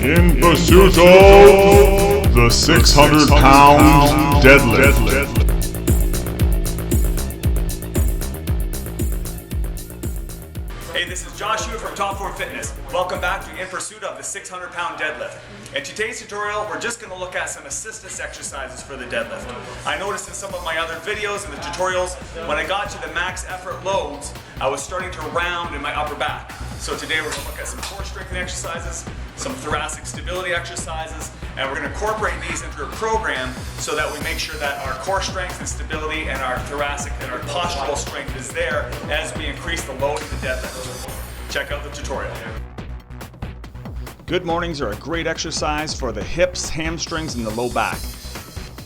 in pursuit of the 600-pound deadlift. Hey, this is Josh Hewett from Top Form Fitness. Welcome back to In Pursuit of the 600-pound deadlift. In today's tutorial, we're just going to look at some assistance exercises for the deadlift. I noticed in some of my other videos and the tutorials, when I got to the max effort loads, I was starting to round in my upper back. So today we're going to look at some core strengthening exercises, some thoracic stability exercises, and we're going to incorporate these into a program so that we make sure that our core strength and stability and our thoracic and our postural strength is there as we increase the load of the deadlift. Check out the tutorial. Good mornings are a great exercise for the hips, hamstrings, and the low back.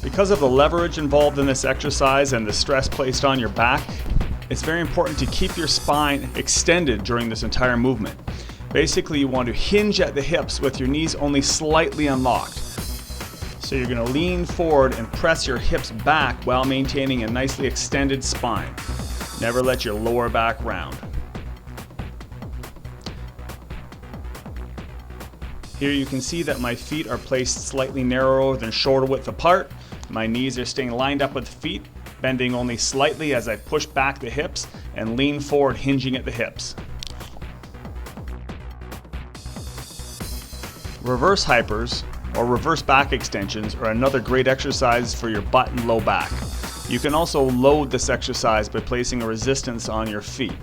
Because of the leverage involved in this exercise and the stress placed on your back, it's very important to keep your spine extended during this entire movement. Basically, you want to hinge at the hips with your knees only slightly unlocked. So you're going to lean forward and press your hips back while maintaining a nicely extended spine. Never let your lower back round. Here you can see that my feet are placed slightly narrower than shoulder width apart. My knees are staying lined up with the feet, bending only slightly as I push back the hips and lean forward, hinging at the hips. Reverse hypers, or reverse back extensions, are another great exercise for your butt and low back. You can also load this exercise by placing a resistance on your feet,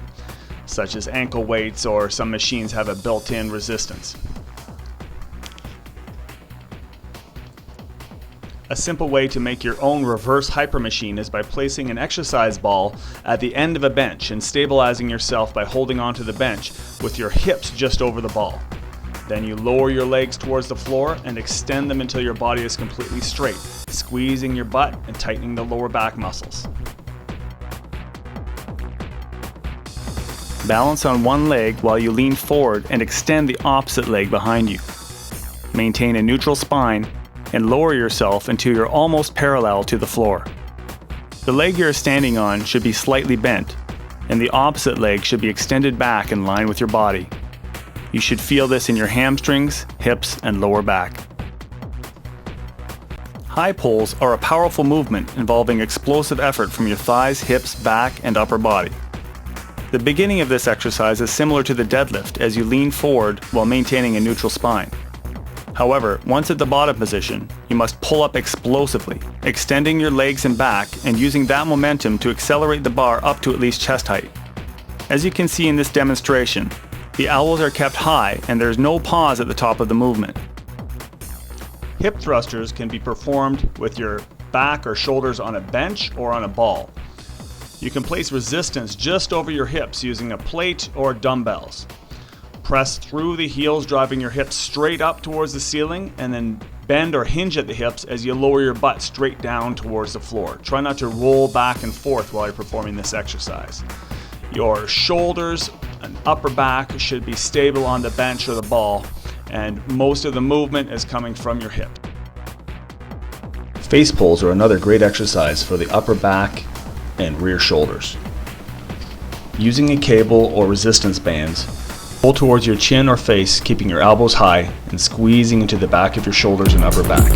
such as ankle weights, or some machines have a built-in resistance. A simple way to make your own reverse hyper machine is by placing an exercise ball at the end of a bench and stabilizing yourself by holding onto the bench with your hips just over the ball. Then you lower your legs towards the floor and extend them until your body is completely straight, squeezing your butt and tightening the lower back muscles. Balance on one leg while you lean forward and extend the opposite leg behind you. Maintain a neutral spine and lower yourself until you're almost parallel to the floor. The leg you're standing on should be slightly bent, and the opposite leg should be extended back in line with your body. You should feel this in your hamstrings, hips, and lower back. High pulls are a powerful movement involving explosive effort from your thighs, hips, back, and upper body. The beginning of this exercise is similar to the deadlift as you lean forward while maintaining a neutral spine. However, once at the bottom position, you must pull up explosively, extending your legs and back and using that momentum to accelerate the bar up to at least chest height. As you can see in this demonstration, the elbows are kept high and there is no pause at the top of the movement. Hip thrusters can be performed with your back or shoulders on a bench or on a ball. You can place resistance just over your hips using a plate or dumbbells. Press through the heels, driving your hips straight up towards the ceiling, and then bend or hinge at the hips as you lower your butt straight down towards the floor. Try not to roll back and forth while you're performing this exercise. Your shoulders and upper back should be stable on the bench or the ball, and most of the movement is coming from your hip. Face pulls are another great exercise for the upper back and rear shoulders. Using a cable or resistance bands, pull towards your chin or face, keeping your elbows high and squeezing into the back of your shoulders and upper back.